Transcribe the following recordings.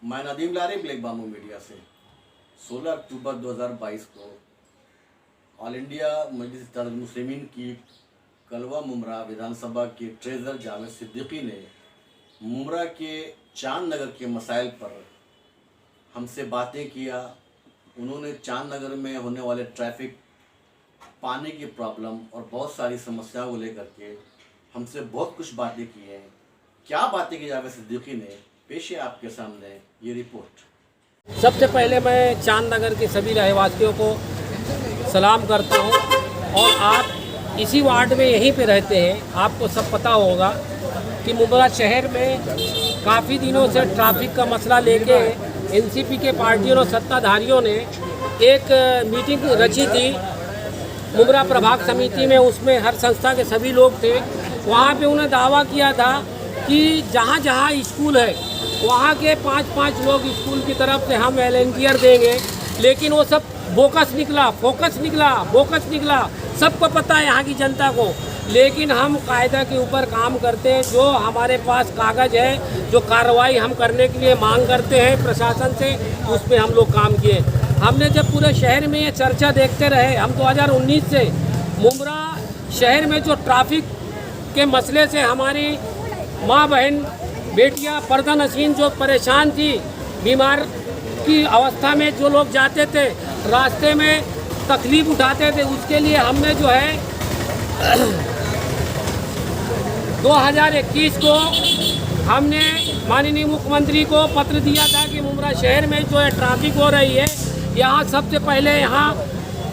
मैं नदीम लारी black BAMU media से 16 अक्टूबर 2022 को ऑल इंडिया मजलिस इत्तेहाद मुस्लिमीन की कलवा मुमरा विधानसभा के ट्रेजर जावेद सिद्दीकी ने मुमरा के चांद नगर के मसाइल पर हमसे बातें किया। उन्होंने चांद नगर में होने वाले ट्रैफिक, पानी की प्रॉब्लम और बहुत सारी समस्याओं को लेकर के हमसे बहुत कुछ बातें की हैं। क्या बातें की जावेद सिद्दीकी ने, पेश है आपके सामने ये रिपोर्ट। सबसे पहले मैं चांद नगर के सभी रहवासियों को सलाम करता हूं और आप इसी वार्ड में यहीं पे रहते हैं, आपको सब पता होगा कि मुमरा शहर में काफ़ी दिनों से ट्रैफिक का मसला लेके एनसीपी के पार्टियों और सत्ताधारियों ने एक मीटिंग रची थी मुमरा प्रभाग समिति में। उसमें हर संस्था के सभी लोग थे। वहाँ पे उन्होंने दावा किया था कि जहाँ जहाँ स्कूल है वहाँ के 5-5 लोग स्कूल की तरफ से हम वॉलंटियर देंगे, लेकिन वो सब बोकस निकला, फोकस निकला, बोकस निकला। सबको पता है यहाँ की जनता को, लेकिन हम कायदा के ऊपर काम करते हैं। जो हमारे पास कागज़ है, जो कार्रवाई हम करने के लिए मांग करते हैं प्रशासन से, उस पर हम लोग काम किए। हमने जब पूरे शहर में ये चर्चा देखते रहे, हम 2019 से मुमरा शहर में जो ट्रैफिक के मसले से हमारी माँ बहन बेटियां पर्दा नशीन जो परेशान थी, बीमार की अवस्था में जो लोग जाते थे, रास्ते में तकलीफ उठाते थे, उसके लिए हमने जो है 2021 को हमने माननीय मुख्यमंत्री को पत्र दिया था कि मुमरा शहर में जो है ट्रैफिक हो रही है, यहाँ सबसे पहले यहाँ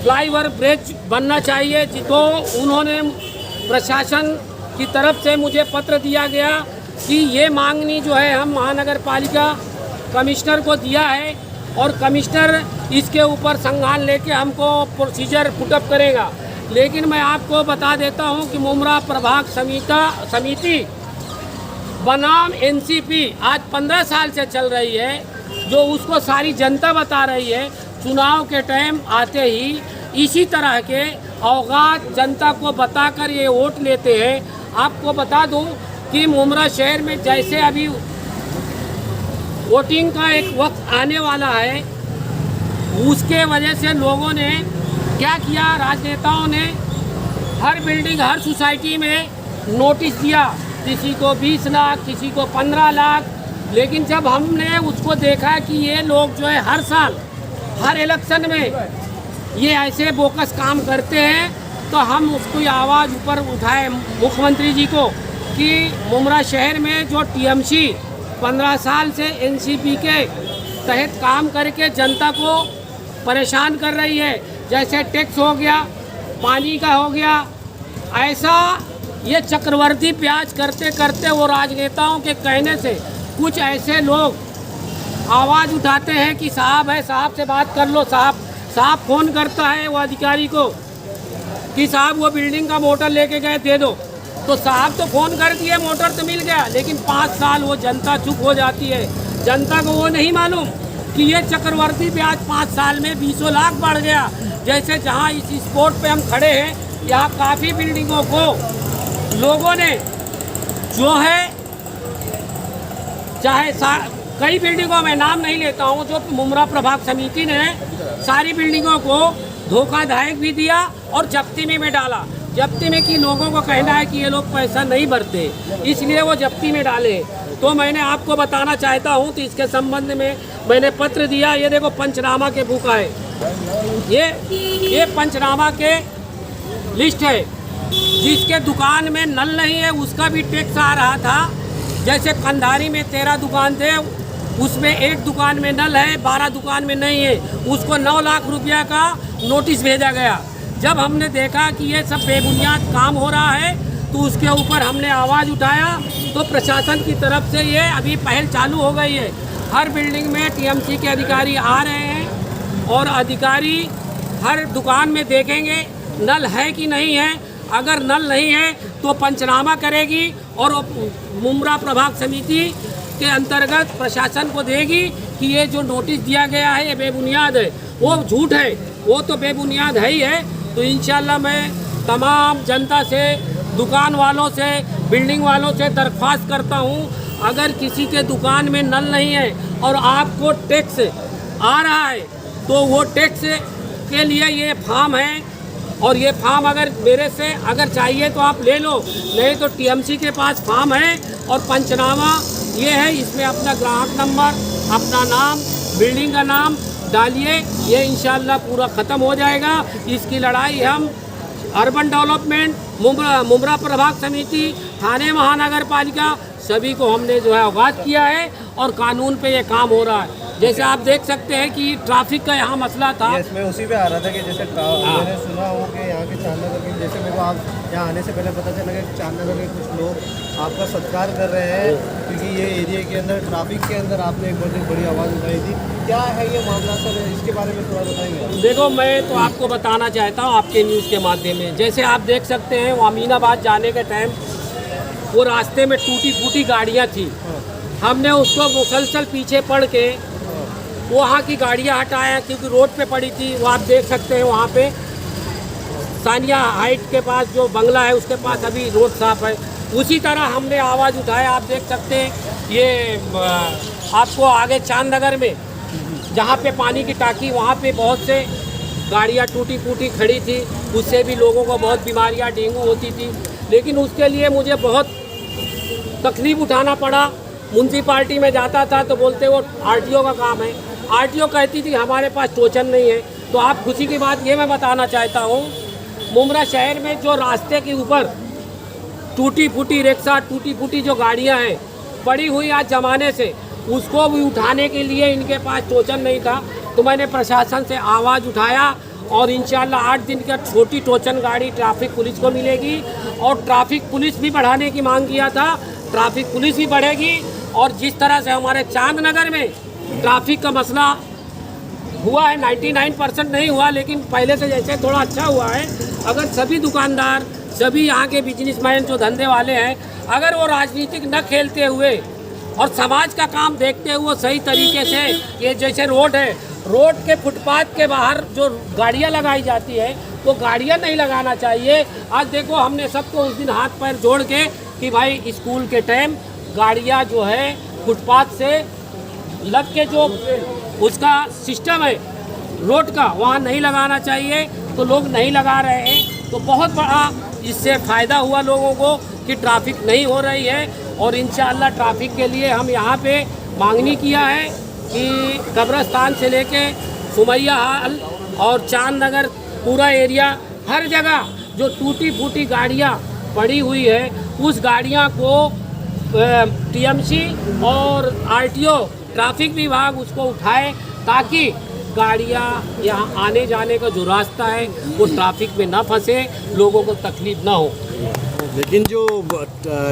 फ्लाईओवर ब्रिज बनना चाहिए। तो उन्होंने प्रशासन की तरफ से मुझे पत्र दिया गया कि ये मांगनी जो है हम महानगर पालिका कमिश्नर को दिया है और कमिश्नर इसके ऊपर संज्ञान लेके हमको प्रोसीजर पुटअप करेगा। लेकिन मैं आपको बता देता हूं कि मुमरा प्रभाग समिति बनाम एनसीपी आज 15 साल से चल रही है, जो उसको सारी जनता बता रही है। चुनाव के टाइम आते ही इसी तरह के अवगात जनता को बताकर ये वोट लेते हैं। आपको बता दूं कि मुमरा शहर में जैसे अभी वोटिंग का एक वक्त आने वाला है, उसके वजह से लोगों ने क्या किया, राजनेताओं ने हर बिल्डिंग, हर सोसाइटी में नोटिस दिया, किसी को 20 लाख, किसी को 15 लाख। लेकिन जब हमने उसको देखा कि ये लोग जो है हर साल हर इलेक्शन में ये ऐसे बोकस काम करते हैं, तो हम उसकी आवाज़ ऊपर उठाए मुख्यमंत्री जी को कि मुमरा शहर में जो टीएमसी 15 साल से एनसीपी के तहत काम करके जनता को परेशान कर रही है, जैसे टैक्स हो गया, पानी का हो गया, ऐसा ये चक्रवर्ती ब्याज करते करते वो राजनेताओं के कहने से कुछ ऐसे लोग आवाज़ उठाते हैं कि साहब है, साहब से बात कर लो। साहब फ़ोन करता है वो अधिकारी को कि साहब वो बिल्डिंग का मोटर लेके गए, दे दो। तो साहब तो फ़ोन कर दिए, मोटर तो मिल गया, लेकिन 5 साल वो जनता चुप हो जाती है। जनता को वो नहीं मालूम कि ये चक्रवर्ती ब्याज 5 साल में 20 लाख बढ़ गया। जैसे जहाँ इस स्पॉट पे हम खड़े हैं, यहाँ काफ़ी बिल्डिंगों को लोगों ने जो है, चाहे कई बिल्डिंगों में नाम नहीं लेता हूँ, जो मुमरा प्रभाग समिति ने सारी बिल्डिंगों को धोखाधड़ी भी दिया और जब्ती में डाला। जब्ती में कि लोगों को कहना है कि ये लोग पैसा नहीं भरते, इसलिए वो जब्ती में डाले। तो मैंने आपको बताना चाहता हूँ, तो इसके संबंध में मैंने पत्र दिया। ये देखो पंचनामा के बुक है, ये पंचनामा के लिस्ट है। जिसके दुकान में नल नहीं है उसका भी टैक्स आ रहा था। जैसे कंधारी में 13 दुकान थे, उसमें 1 दुकान में नल है, 12 दुकान में नहीं है, उसको 9 लाख रुपया का नोटिस भेजा गया। जब हमने देखा कि ये सब बेबुनियाद काम हो रहा है, तो उसके ऊपर हमने आवाज़ उठाया। तो प्रशासन की तरफ से ये अभी पहल चालू हो गई है। हर बिल्डिंग में टीएमसी के अधिकारी आ रहे हैं और अधिकारी हर दुकान में देखेंगे नल है कि नहीं है। अगर नल नहीं है तो पंचनामा करेगी और मुमरा प्रभाग समिति के अंतर्गत प्रशासन को देगी कि ये जो नोटिस दिया गया है ये बेबुनियाद है। वो झूठ है, वो तो बेबुनियाद है ही है। तो इंशाल्लाह मैं तमाम जनता से, दुकान वालों से, बिल्डिंग वालों से दरख्वास्त करता हूँ, अगर किसी के दुकान में नल नहीं है और आपको टैक्स आ रहा है तो वो टैक्स के लिए ये फॉर्म है, और ये फॉर्म अगर मेरे से अगर चाहिए तो आप ले लो, नहीं तो टीएमसी के पास फॉर्म है और पंचनामा ये है, इसमें अपना ग्राहक नंबर, अपना नाम, बिल्डिंग का नाम डालिए, ये इंशाल्लाह पूरा ख़त्म हो जाएगा। इसकी लड़ाई हम अर्बन डेवलपमेंट, मुमरा प्रभाग समिति, थाने महानगर पालिका सभी को हमने जो है अवगत किया है और कानून पे ये काम हो रहा है। जैसे आप देख सकते हैं कि ट्रैफिक का यहाँ मसला था। मैं उसी पे आ रहा था कि जैसे मैंने सुना हो कि यहाँ के चांदनगर के, जैसे मेरे को आप यहाँ आने से पहले पता चला कि चांदनगर के कुछ लोग आपका सत्कार कर रहे हैं क्योंकि ये एरिया के अंदर ट्रैफिक के अंदर आपने एक बहुत बड़ी आवाज़ उठाई थी। क्या है ये मामला सर, इसके बारे में थोड़ा बताएंगे? देखो, मैं तो आपको बताना चाहता हूँ आपके न्यूज़ के माध्यम में, जैसे आप देख सकते हैं वो अमीनाबाद जाने के टाइम वो रास्ते में टूटी फूटी गाड़ियाँ थी, हमने उसको मुसलसल पीछे पड़ के वहाँ की गाड़ियाँ हटाया क्योंकि रोड पे पड़ी थी। वो आप देख सकते हैं वहाँ पे सानिया हाइट के पास जो बंगला है उसके पास अभी रोड साफ है। उसी तरह हमने आवाज़ उठाया, आप देख सकते हैं ये आपको आगे चांदनगर में जहाँ पे पानी की टांकी, वहाँ पे बहुत से गाड़ियाँ टूटी फूटी खड़ी थी, उससे भी लोगों को बहुत बीमारियाँ डेंगू होती थी। लेकिन उसके लिए मुझे बहुत तकलीफ उठाना पड़ा। म्यूनसिपाल्टी में जाता था तो बोलते वो आरटीओ का काम है, आरटीओ कहती थी हमारे पास टोचन नहीं है। तो आप खुशी की बात ये मैं बताना चाहता हूँ, मुमरा शहर में जो रास्ते के ऊपर टूटी फूटी रिक्शा, टूटी फूटी जो गाड़ियाँ हैं पड़ी हुई आज ज़माने से, उसको भी उठाने के लिए इनके पास टोचन नहीं था। तो मैंने प्रशासन से आवाज़ उठाया और इंशाल्लाह 8 दिन का छोटी टोचन गाड़ी ट्रैफिक पुलिस को मिलेगी और ट्रैफिक पुलिस भी बढ़ाने की मांग किया था, ट्रैफिक पुलिस भी बढ़ेगी। और जिस तरह से हमारे चांदनगर में ट्रैफिक का मसला हुआ है, 99% नहीं हुआ लेकिन पहले से जैसे थोड़ा अच्छा हुआ है। अगर सभी दुकानदार, सभी यहाँ के बिजनेसमैन जो धंधे वाले हैं, अगर वो राजनीतिक न खेलते हुए और समाज का काम देखते हुए सही तरीके से, ये जैसे रोड है, रोड के फुटपाथ के बाहर जो गाड़ियाँ लगाई जाती है तो गाड़ियाँ नहीं लगाना चाहिए। आज देखो हमने सबको उस दिन हाथ पैर जोड़ के कि भाई स्कूल के टाइम गाड़ियाँ जो है फुटपाथ से लग के जो उसका सिस्टम है रोड का वहाँ नहीं लगाना चाहिए, तो लोग नहीं लगा रहे हैं। तो बहुत बड़ा इससे फ़ायदा हुआ लोगों को कि ट्रैफिक नहीं हो रही है। और इंशाअल्लाह ट्रैफिक के लिए हम यहाँ पे मांगनी किया है कि कब्रस्तान से लेके सुमैया हाल और चांदनगर पूरा एरिया, हर जगह जो टूटी फूटी गाड़ियाँ पड़ी हुई है उस गाड़ियाँ को टीएमसी और आरटीओ ट्रैफिक विभाग उसको उठाए ताकि गाड़ियाँ यहाँ आने जाने का जो रास्ता है वो ट्रैफिक में ना फंसे, लोगों को तकलीफ ना हो। लेकिन जो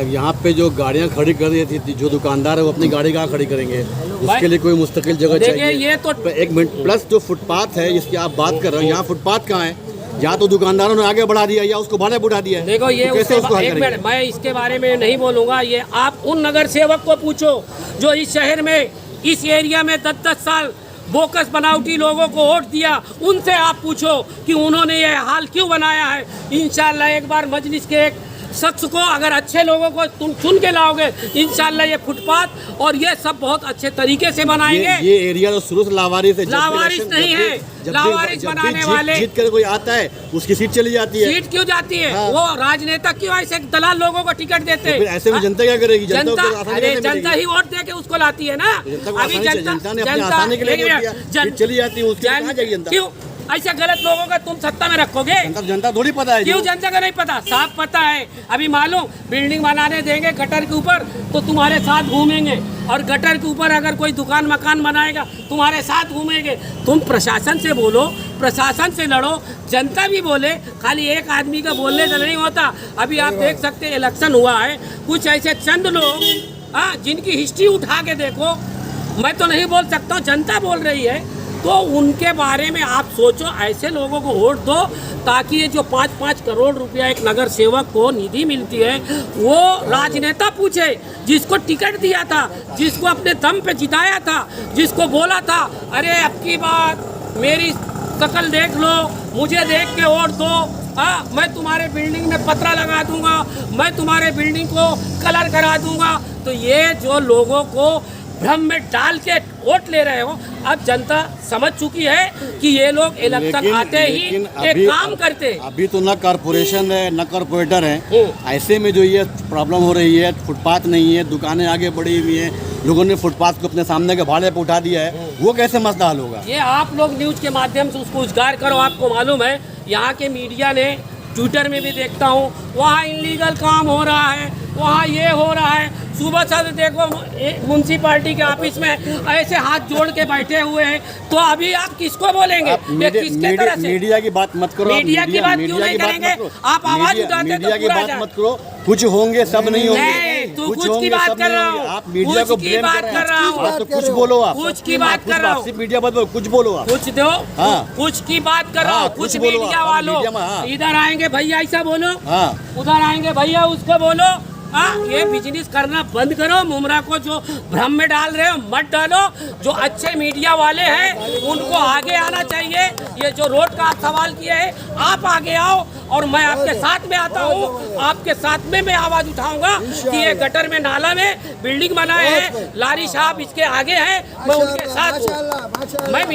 यहाँ पे जो गाड़ियाँ खड़ी कर रही थी, जो दुकानदार है वो अपनी गाड़ी कहाँ खड़ी करेंगे? उसके लिए कोई मुस्तकिल जगह चाहिए। ये तो एक मिनट, प्लस जो फुटपाथ है जिसकी आप बात कर रहे हो, यहाँ फुटपाथ कहाँ है? या तो दुकानदारों ने आगे बढ़ा दिया या उसको भाड़े बढ़ा दिया है। देखो ये तो कैसे उसको हल एक करेंगे? मिनट, मैं इसके बारे में नहीं बोलूँगा। ये आप उन नगर सेवक को पूछो जो इस शहर में, इस एरिया में 10-10 साल बोकस बनावटी लोगों को वोट दिया, उनसे आप पूछो कि उन्होंने ये हाल क्यों बनाया है। इंशाल्लाह एक बार मजलिस के एक शख्स को, अगर अच्छे लोगों को तुम चुन के लाओगे, इंशाल्लाह ये फुटपाथ और ये सब बहुत अच्छे तरीके से बनाएंगे। ये एरिया तो शुरू से लावारिस है। लावारिस नहीं है, लावारिस बनाने वाले जीत कर कोई आता है उसकी सीट चली जाती है। सीट क्यों जाती है? हाँ। वो राजनेता क्यों ऐसे दलाल लोगों को टिकट देते हैं? फिर ऐसे में जनता क्या करेगी? जनता ही वोट दे के उसको लाती है ना। अभी जनता ने अपने आसानी के लिए चली जाती है, उसके कहाँ जाएगी जनता? क्यों ऐसे गलत लोगों का तुम सत्ता में रखोगे? जनता थोड़ी पता है। क्यों जनता का नहीं पता? साफ पता है। अभी मालूम बिल्डिंग बनाने देंगे गटर के ऊपर तो तुम्हारे साथ घूमेंगे, और गटर के ऊपर अगर कोई दुकान मकान बनाएगा तुम्हारे साथ घूमेंगे। तुम प्रशासन से बोलो, प्रशासन से लड़ो, जनता भी बोले, खाली एक आदमी का बोलने से नहीं होता। अभी आप देख सकते हैं इलेक्शन हुआ है, कुछ ऐसे चंद लोग जिनकी हिस्ट्री उठा के देखो, मैं तो नहीं बोल सकता हूँ, जनता बोल रही है, तो उनके बारे में आप सोचो। ऐसे लोगों को वोट दो ताकि ये जो 5-5 करोड़ रुपया एक नगर सेवक को निधि मिलती है वो राजनेता पूछे, जिसको टिकट दिया था, जिसको अपने दम पे जिताया था, जिसको बोला था अरे अब की बात मेरी शक्ल देख लो, मुझे देख के वोट दो, मैं तुम्हारे बिल्डिंग में पतरा लगा दूंगा, मैं तुम्हारे बिल्डिंग को कलर करा दूंगा। तो ये जो लोगों को भ्रम में डाल के वोट ले रहे हो। अब जनता समझ चुकी है कि ये लोग इलेक्शन आते ही एक काम करते हैं। अभी तो न कॉर्पोरेशन है न कॉर्पोरेटर है, ऐसे में जो ये प्रॉब्लम हो रही है, फुटपाथ नहीं है, दुकानें आगे बढ़ी हुई हैं, लोगों ने फुटपाथ को अपने सामने के भाड़े पे उठा दिया है, वो कैसे मसला हल होगा? ये आप लोग न्यूज के माध्यम से उसको उजागर करो। आपको मालूम है यहाँ के मीडिया ने, ट्विटर में भी देखता हूँ, वहाँ इलीगल काम हो रहा है, वहाँ ये हो रहा है। सुबह से देखो म्यूनसिपालिटी के ऑफिस में ऐसे हाथ जोड़ के बैठे हुए हैं, तो अभी आप किसको बोलेंगे? ये किसके तरह से? मीडिया की बात मत करो, मीडिया की बात क्यों नहीं करेंगे? आप आवाज उठाते तो मीडिया की पूरा बात मत करो। कुछ होंगे, सब नहीं होंगे। नहीं, तू कुछ कुछ की होंगे, बात सब कर नहीं रहा होंगे। हूँ, आप मीडिया को कुछ की ब्लेम बात कर कर रहा हूँ। हाँ, तो कुछ बोलो आप, कुछ की बात कर रहा हूँ। सिर्फ मीडिया बात बोलो, कुछ बोलो आप, कुछ दो, हाँ। कुछ की बात कर रहा हाँ, हूँ। कुछ कुछ बोलो मीडिया आप, वालों मीडिया में, हाँ। इधर आएंगे भैया ऐसा बोलो, हाँ। उधर आएंगे भैया उसको बोलो। हाँ, ये बिजनेस करना बंद करो। मुमरा को जो भ्रम में डाल रहे हो मत डालो। जो अच्छे मीडिया वाले हैं उनको आगे आना चाहिए। ये जो रोड का आप सवाल किए हैं, आप आगे आओ और मैं आपके साथ में आता हूँ। आपके साथ में मैं आवाज उठाऊंगा कि ये गटर में, नाला में बिल्डिंग बनाए हैं, लारी साहब इसके आगे हैं, मैं उनके साथ हूँ। मैं